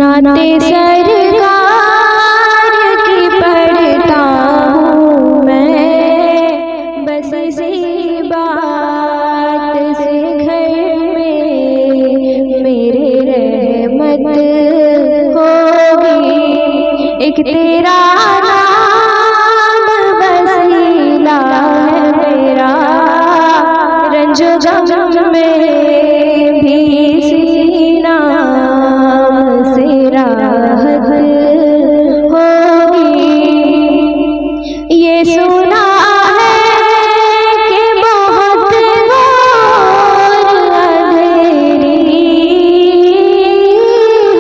नाते सरकार की पढ़ता हूँ मैं, बस इसी बात से घर में मेरे रहमत होगी। एक तेरा नाम वसीला है मेरा, रंजो गम में भी सीना से राहत होगी। ये सुना है कि बहुत घोर अंधेरी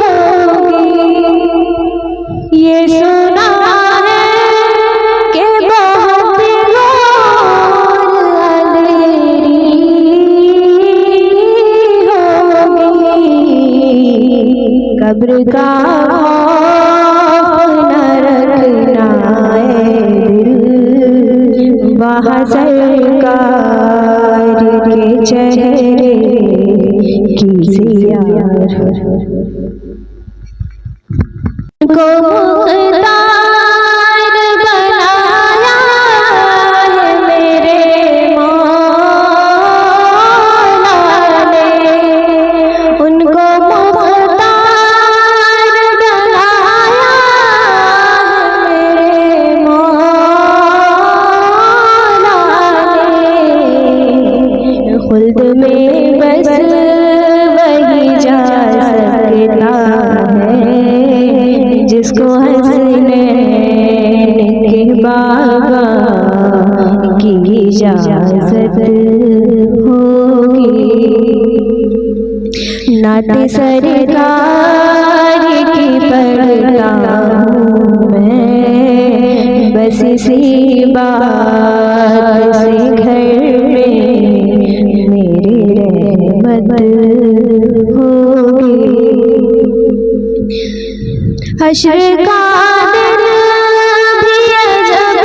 होगी। ये सुना है कि बहुत घोर अंधेरी कब्र का खौफ न रखना है दिल, वहाँ सरकार के चेहरे की ज़ियारत को मुख्तार बनाया है मेरे मौला ने, उनको खुल्द में बस वही जा सकता है जिसको हंसने के बाबा की इजाज़त होगी। नाते सरकार की पढ़ता हूँ मैं, बस इसी बात से घर में मेरी रहमत होगी। हश्र का दिन भी अजब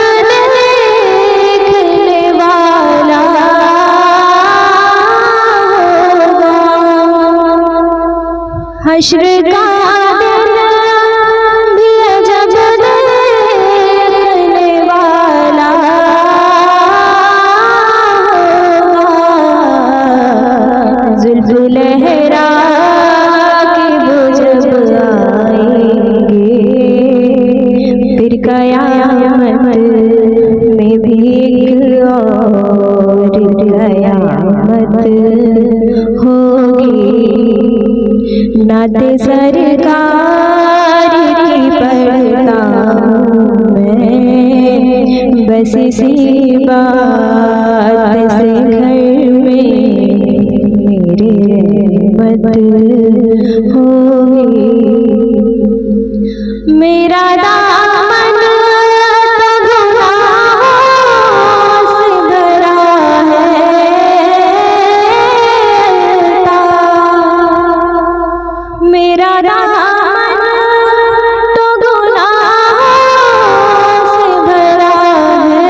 देखने वाला होगा। हश्र का दिन भी अजब देखने वाला लहरा के वो जब आएंगे, फिर कयामत में भी एक और कयामत होगी। नाते सरकार की पढ़ता हूँ मैं, बस इसी बात से घर में मेरी रहमत होगी। मेरा दामन तो गुनाहों से भरा है, मेरा दामन तो गुनाहों से भरा है।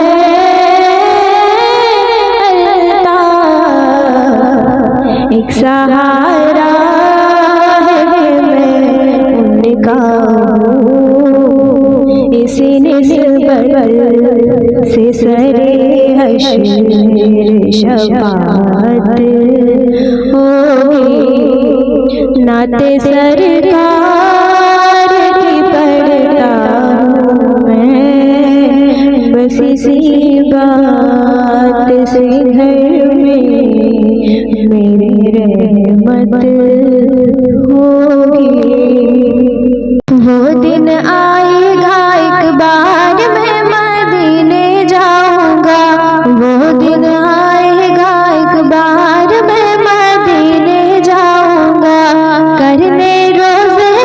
एक सहारा है मैं उनका हूँ, इसी निस्बत से सरे हश्र शफाअत होगी। नाते सरकार की पढ़ता हूँ मैं, बस इसी बात से घर में मेरी रहमत होगी। वो दिन आएगा एक बार मैं मदीने जाऊंगा, वो दिन आएगा एक बार मैं मदीने जाऊंगा, करने रोज़े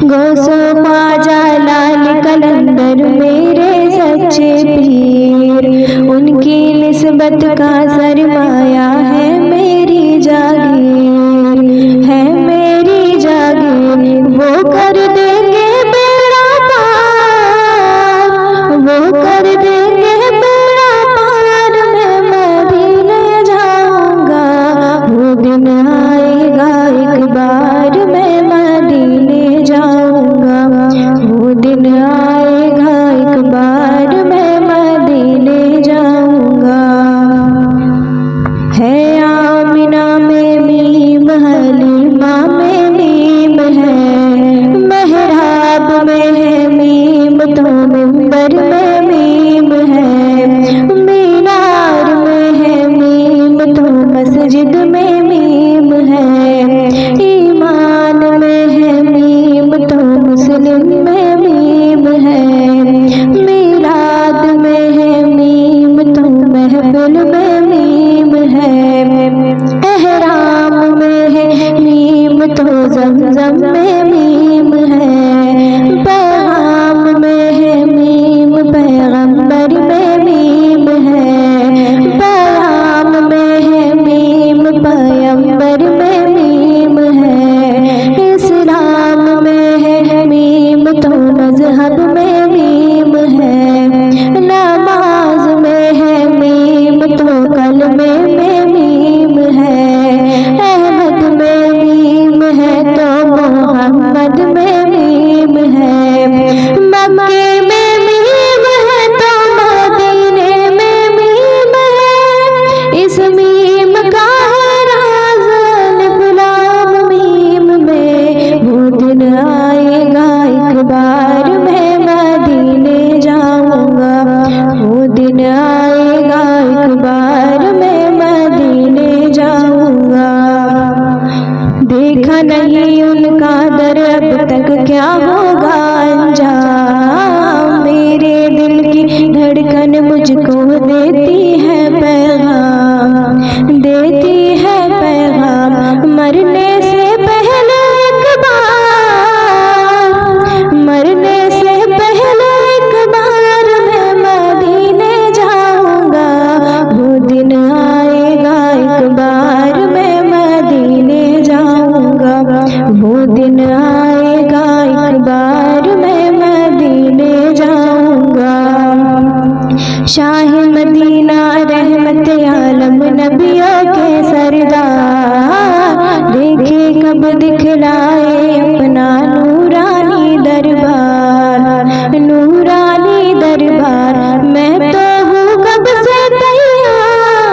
गौसो ख्वाजा लाल कलंदर मेरे सच्चे पीर, उनकी निस्बत का सरमाया है मेरी जागीर, है मेरी जागीर। वो कर देंगे बेड़ा पार, वो कर देंगे बेड़ा पार, मैं मदीने जाऊंगा। वो दिन आएगा एक बार, मैं मदीने जाऊंगा। वो दिन आएगा एक बार, मैं मदीने जाऊंगा। है आमिना में मीम, हलीमा में मीम है, महराब में है मीम, तो मिंबर में मीम है, मीनार में है मीम, तो मस्जिद में मीम है, ईमान में है मीम, तो मुस्लिम में मीम है, मीलाद में है मीम, तो महफिल में मीम है, एहराम में है मीम, तो ज़मज़म में मीम है, पैगाम में है मीम, पैगंबर में मीम है, पैगाम में है मीम, पैगंबर में मीम है, इस्लाम में है मीम, तो मज़हब में मीम है, नमाज में है मीम, तो कलमे में मीम है, अहमद में मीम है, तो मोहम्मद में मीम है, मक्के में मीम है, तो मदीने में मीम है। इस मीम का है राज अलिफ लाम मीम में। वो दिन आएगा एक बार, मैं मदीने जाऊंगा। वो दिन आएगा एक बार, मैं मदीने जाऊंगा। देखा नहीं उनका दर अब तक क्या होगा अंजाम, मेरे दिल की धड़कन मुझको देती है पैगाम, देती है पैगाम। मरने से पहले एक बार, मरने से पहले एक बार, मैं मदीने जाऊंगा। वो दिन आएगा एक बार, मैं मदीने जाऊंगा। वो दिन आएगा एक बार, मैं मदीने जाऊंगा। शाह मदीना रहमत आलम नबियों के सरदार, देखे कब दिखलाए अपना नूरानी दरबार, नूरानी दरबार। मैं तो हूँ कब से तैयार,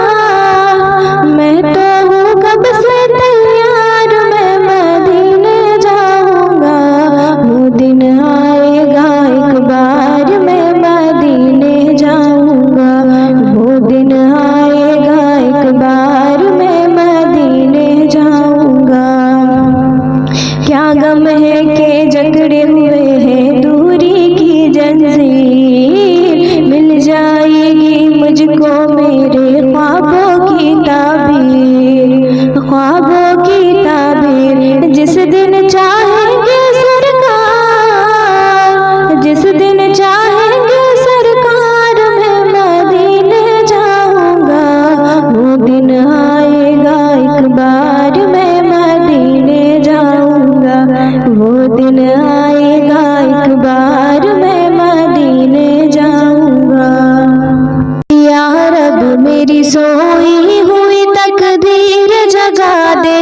मैं तो हूँ कब से तैयार, मैं मदीने जाऊंगा। वो दिन आएगा एक बार, मैं मदीने जाऊंगा। वो दिन आएगा एक बार, मैं मदीने जाऊंगा। क्या गम है कि जकड़े हुए हैं दूरी की जंजीर, मिल जाएगी मुझको मेरे ख्वाबों की ताबीर, ख्वाबों की ताबीर। जिस दिन चाहेंगे सरकार, जिस दिन चाहेंगे सरकार, मैं मदीने जाऊंगा। वो दिन आएगा एक बार, मैं मदीने जाऊंगा। वो दिन आएगा एक बार, मैं मदीने जाऊंगा। या रब मेरी सोई हुई तकदीर जगा दे,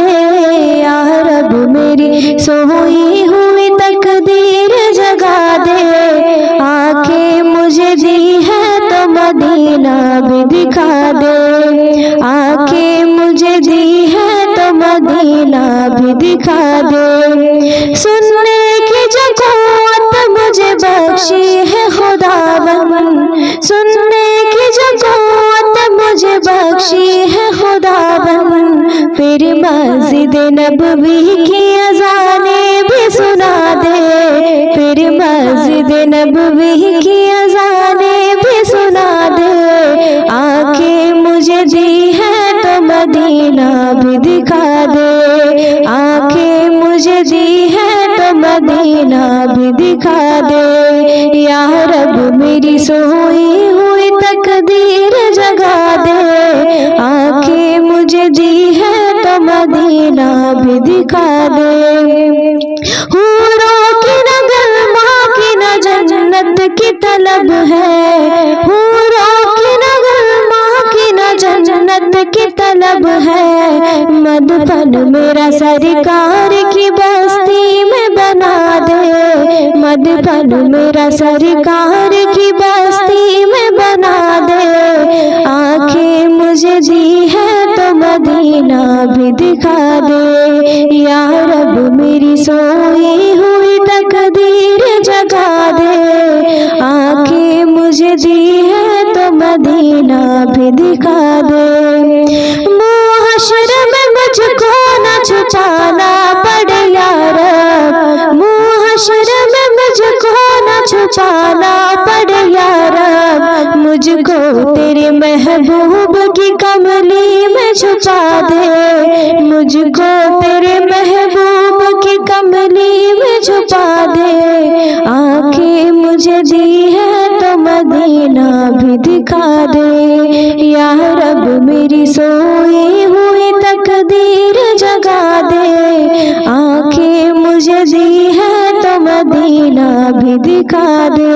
या रब मेरी सोई हुई तकदीर जगा दे। आंखें मुझे दी है तो मदीना भी दिखा दे, आंखें मुझे दी है तो मदीना भी दिखा दे। सुनने की जो क़ुव्वत मुझे बख्शी है खुदाबंद, सुनने की जो क़ुव्वत मुझे बख्शी है खुदाबंद। फिर मस्जिद नबवी की अज़ानें भी सुना दे, फिर मस्जिद नबवी की अज़ानें भी सुना दे। आंखें मुझे दी है तो मदीना भी दिखा दे, आंखें मुझे दी है तो मदीना मदीना भी दिखा दे। या रब मेरी सोई हुई तकदीर जगा दे। आंखें मुझे दी है तो मदीना भी दिखा दे। हूरों की नगर माँ की न जन्नत की तलब है। हूरों की नगर माँ की न जन्नत की तलब है। मदफन मेरा सरकार की बस्ती में बना दे। मदफन मेरा सरकार की बस्ती में बना दे। आंखें मुझे दी है तो मदीना भी दिखा दे। या रब मेरी सोई हुई तकदीर जगा दे। आंखें मुझे दी है तो मदीना भी दिखा दे। मुहशर में मुझको न छुपाना पड़े या रब। मुहशर में मुझको न छुपाना पड़े या रब। मुझको तेरे महबूब की कमली में छुपा दे। मुझको तेरे महबूब की कमली में छुपा दे। आंखें मुझे दी है तो मदीना भी दिखा दे। या रब मेरी सोई हुई तकदीर जगा दे। आंखें मुझे दी है तो मदीना भी दिखा दे।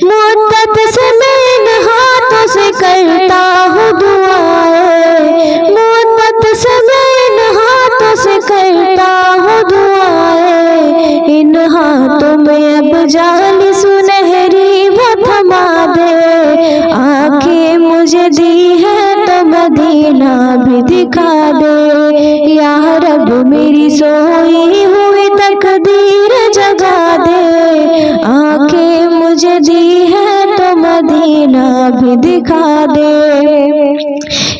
मुद्दत से मैं इन हाथों से करता हूँ दुआएं। मुद्दत से मैं इन हाथों से करता हूँ दुआएं। इन हाथों में अब जाली सुनहरी वो थमा दे। आंखें मुझे दी है तो मदीना भी दिखा दे। या रब मेरी सोई हुई तकदीर जगा दे। आंखें मुझे दी है तो मदीना भी दिखा दे।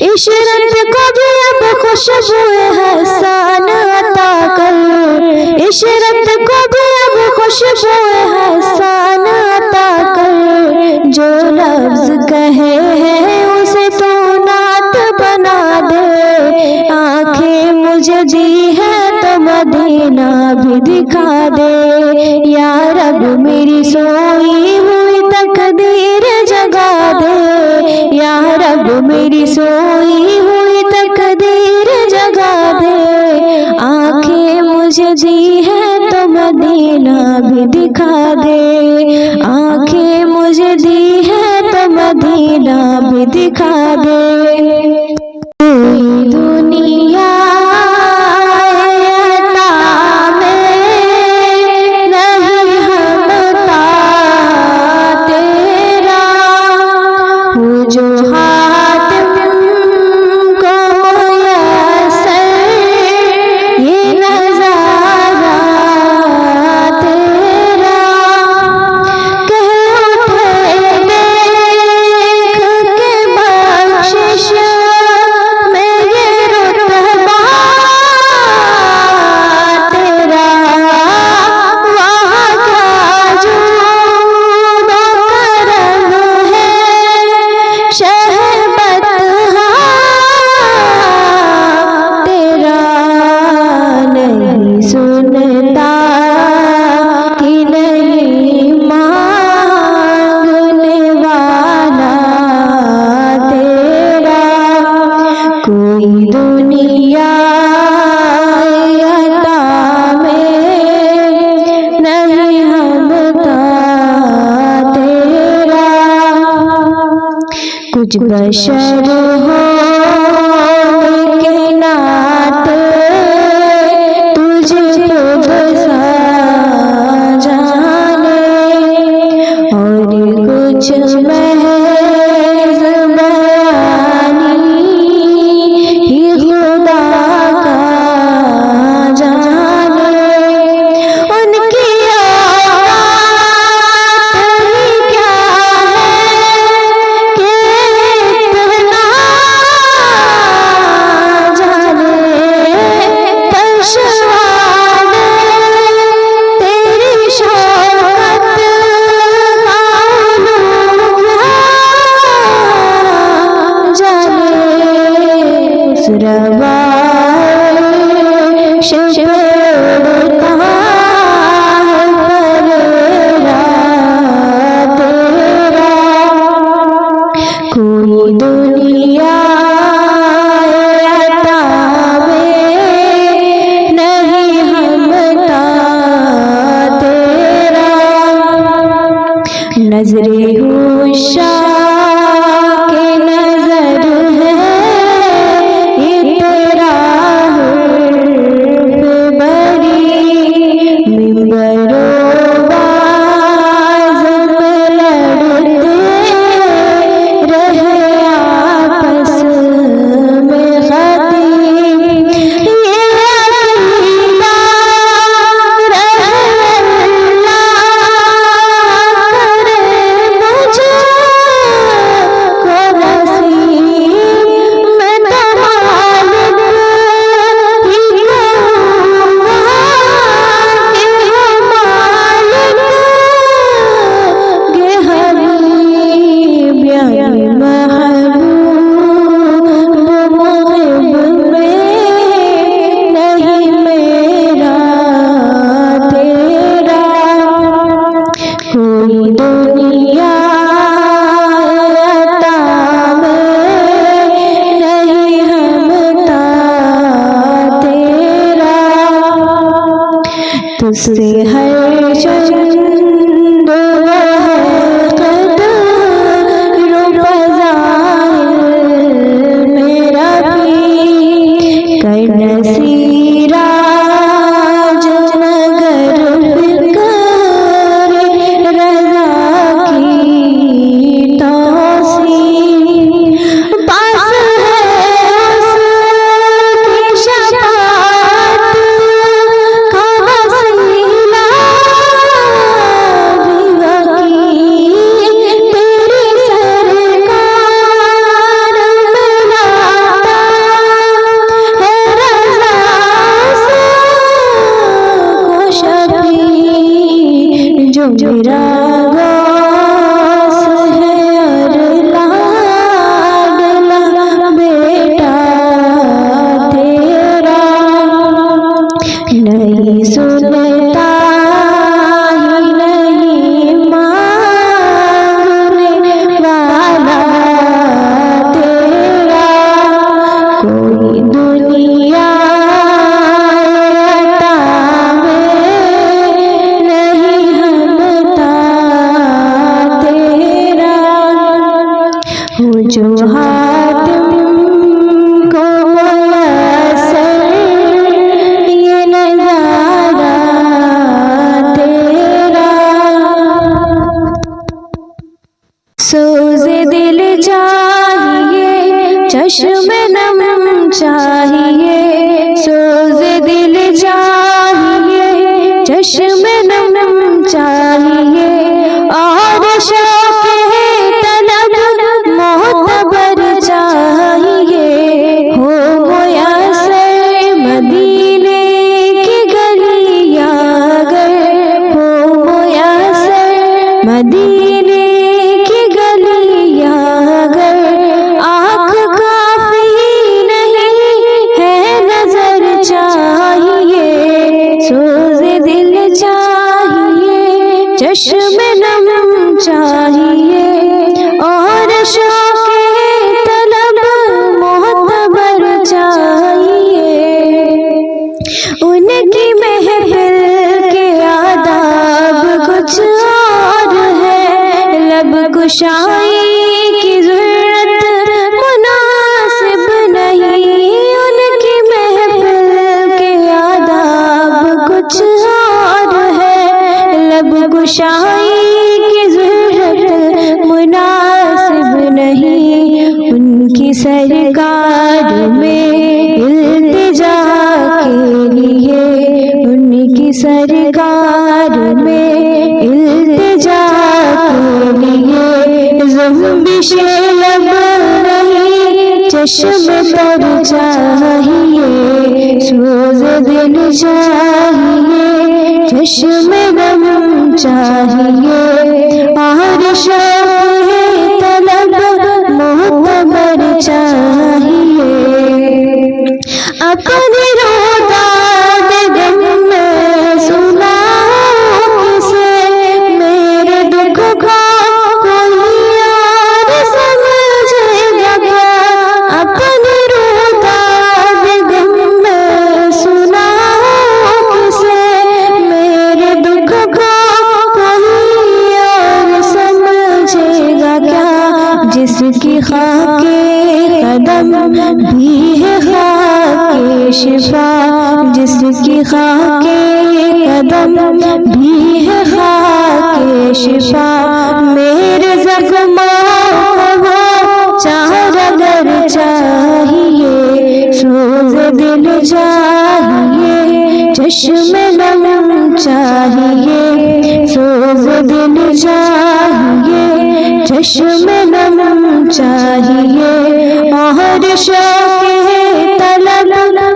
इशरत को भी अब खुशबू हसन अता कर। इशरत को भी अब खुशबू हसन अता कर। जो लफ्ज कहे हैं उसे तो नात बना दे। आंखें मुझे दी है तो मदीना भी दिखा दे। या रब मेरी सोई हुई तकदीर जगा दे। या रब मेरी सोई हुई तकदीर जगा दे। आंखें मुझे दी है तो मदीना भी दिखा दे। आंखें मुझे दी है तो मदीना भी दिखा दे। दुनिया कुछ बशर हो के नाते तुझको बसा जाने और कुछ महज़ बयानी ही खुदा का जाने। उनकी औकात ही क्या है कि इतना नजरे होशा के नजर है ये तेरा हुर्फ बरी मिंबरो बाज़ में लड़ते रहे आपस में खतीब ये अकीदा रहे तुझसे हर चंद मेरा भी कर नसीरा नगर रजा की तौसीर पास है उसकी शफाअत का वसीला जो मेरा गौस है और लाडला बेटा तेरा नहीं सुनता ही नहीं मांगने वाला तेरा कोई दुनिया जो हातिम को मुयस्सर ये नज़ारा तेरा सोज़े दिल चाहिए चश्मे नम चाहिए सोज़े दिल चाहिए चश्मे नम चाहिए और मोहब्बत चाहिए हो मुयस्सर मदीने की गलियां अगर हो मुयस्सर मदीने की गलियां अगर आँख काफी नहीं है नजर चाहिए सोज़े दिल चाहिए चश्मे नम चाहिए और शौक़े तलब मोहब्बत चाहिए उनकी महफिल के आदाब कुछ और है लब कुशाई की ज़रूरत मुनासिब नहीं उनकी महफिल के आदाब कुछ और है लब कुशाई की ज़रूरत मुनासिब नहीं उनकी सरकार में इल्तिजा के लिए उनकी सरकार में इल्तिजा के लिए ज़ुम्बिश लब नहीं चश्म तर चाहिए सोज़े दिल चाहिए चश्मे नम चाहिए और शौक़े तलब मोहब्बत चाहिए अपने रोदाद गम में सुना किसे मेरे दुख का कोई और समझेगा क्या अपने रोदाद गम में सुना किसे मेरे दुख का कोई और समझ शिफा, जिसकी खाके कदम भी है खाके शिफा। मेरे ज़ख्मों को चार अगर चाहिए, सोज़ दिल चाहिए, चश्मे नम चाहिए, सोज़ दिल चाहिए, चश्मे नम चाहिए। और शौक़े तलब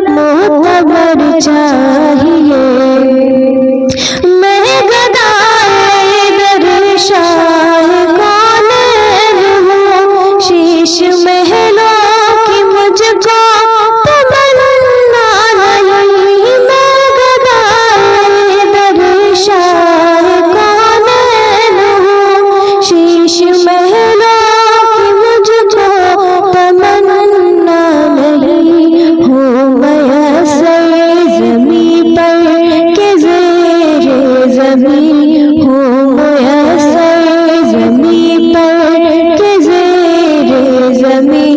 मोहब्बर चाहिए। मैं गदाए दर शाह कौनैन हूँ, शीश महलों की मुझको तमन्ना नहीं। मैं गदाए दर शाह कौनैन हूँ, शीश महलों की मुझको तमन्ना नहीं। हो गया सरे ज़मी पर के ज़ेरे ज़मी, हो गया सरे ज़मी पर के ज़ेरे ज़मी।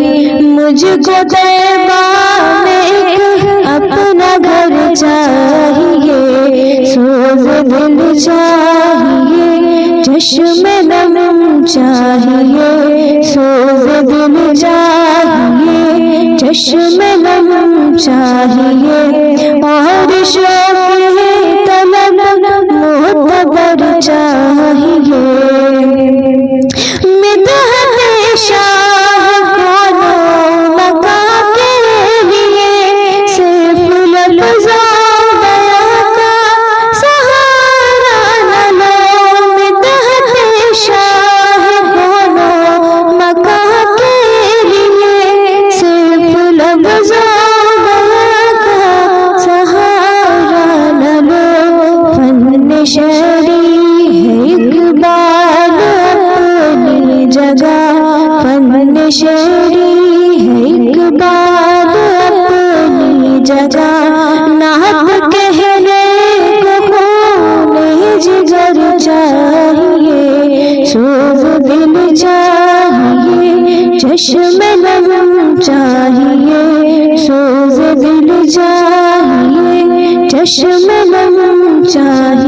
मुझको तैबा में एक अपना घर चाहिए, सोज़ दिल चाहिए, चश्मे नम चाहिए, सोज़ दिल चाहिए, चश्मे नम चाहिए। और शौक़े तलब मोहब्बर चाहिए। मिदहत शाह कोनो बका के लिए, सिर्फ लफ्ज़ों बयां का सहारा न लो। मिदहत शाह कोनो बका के लिए, सिर्फ लफ्ज़ों बयां का सहारा न लो। फन शरी है इक़बाल अपनी जगह, फन शरी है इक़बाल अपनी जगह। नात कहने को खूने जिगर चाहिए, सोज़ दिल चाहिए, चश्मे नम चाहिए, सोज़ दिल चाहिए, चश्मे नम चाहिए।